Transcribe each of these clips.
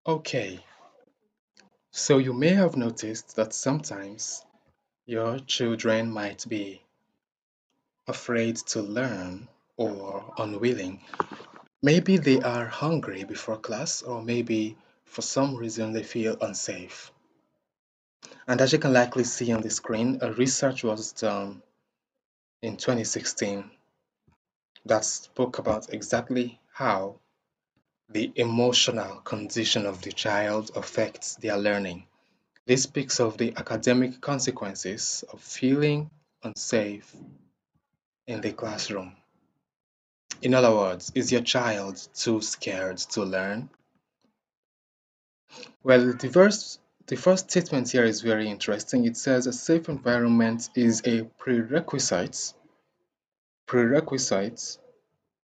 Okay, so you may have noticed that sometimes your children might be afraid to learn or unwilling. Maybe they are hungry before class, or maybe for some reason they feel unsafe. And as you can likely see on the screen, a research was done in 2016 that spoke about exactly how the emotional condition of the child affects their learning. This speaks of the academic consequences of feeling unsafe in the classroom. In other words, is your child too scared to learn? Well, the first statement here is very interesting. It says a safe environment is a prerequisite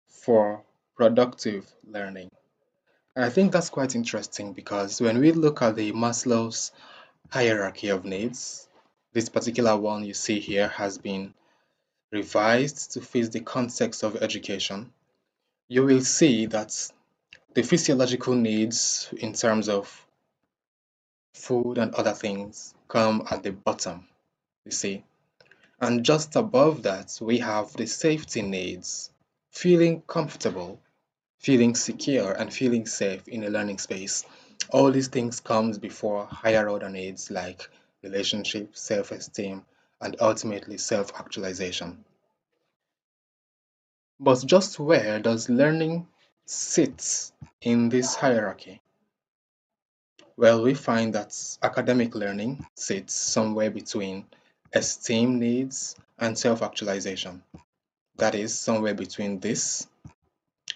for productive learning. And I think that's quite interesting because when we look at the Maslow's hierarchy of needs, this particular one you see here has been revised to fit the context of education. You will see that the physiological needs in terms of food and other things come at the bottom, you see. And just above that, we have the safety needs, feeling comfortable, feeling secure, and feeling safe in a learning space. All these things comes before higher order needs like relationship, self-esteem, and ultimately self-actualization. But just where does learning sit in this hierarchy? Well, we find that academic learning sits somewhere between esteem needs and self actualization. That is, somewhere between this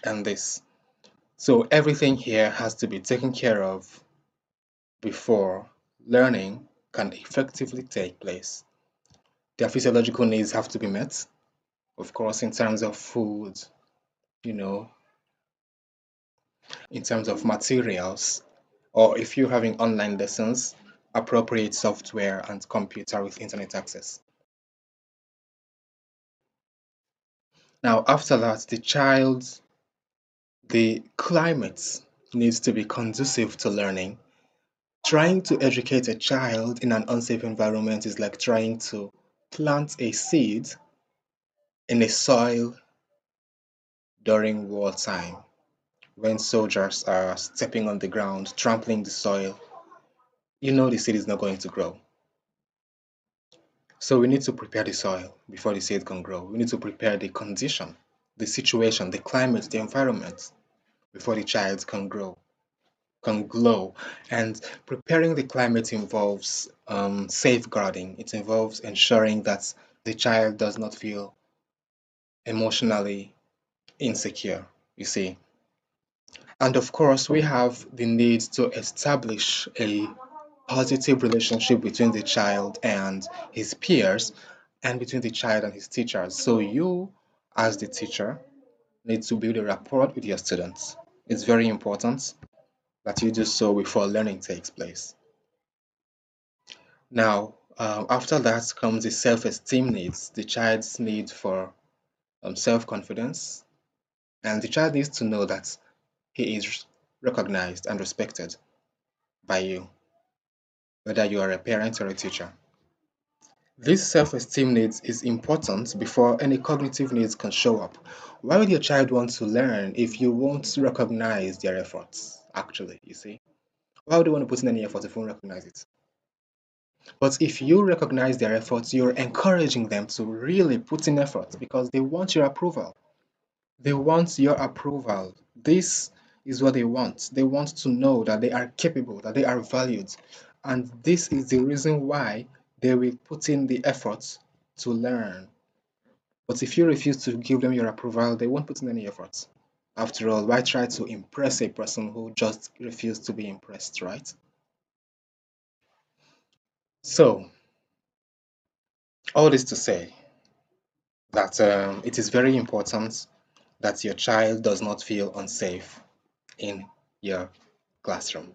and this. So, everything here has to be taken care of before learning can effectively take place. Their physiological needs have to be met, of course, in terms of food, you know, in terms of materials, or if you're having online lessons, appropriate software and computer with internet access. Now, after that, the climate needs to be conducive to learning. Trying to educate a child in an unsafe environment is like trying to plant a seed in a soil during wartime when soldiers are stepping on the ground, trampling the soil. You know the seed is not going to grow. So we need to prepare the soil before the seed can grow. We need to prepare the condition, the situation, the climate, the environment before the child can grow, can glow. And preparing the climate involves safeguarding. It involves ensuring that the child does not feel emotionally insecure, you see. And of course, we have the need to establish a positive relationship between the child and his peers and between the child and his teachers. So you, as the teacher, need to build a rapport with your students. It's very important that you do so before learning takes place. Now, after that comes the self-esteem needs, the child's need for self-confidence, and the child needs to know that he is recognized and respected by you, whether you are a parent or a teacher. This self-esteem needs is important before any cognitive needs can show up. Why would your child want to learn if you won't recognize their efforts? Actually, you see, why would they want to put in any effort if you won't recognize it? But if you recognize their efforts, you're encouraging them to really put in effort because they want your approval. They want your approval. This is what they want. They want to know that they are capable, that they are valued. And this is the reason why they will put in the effort to learn. But if you refuse to give them your approval, they won't put in any effort. After all, why try to impress a person who just refused to be impressed, right? So, all this to say that it is very important that your child does not feel unsafe in your classroom.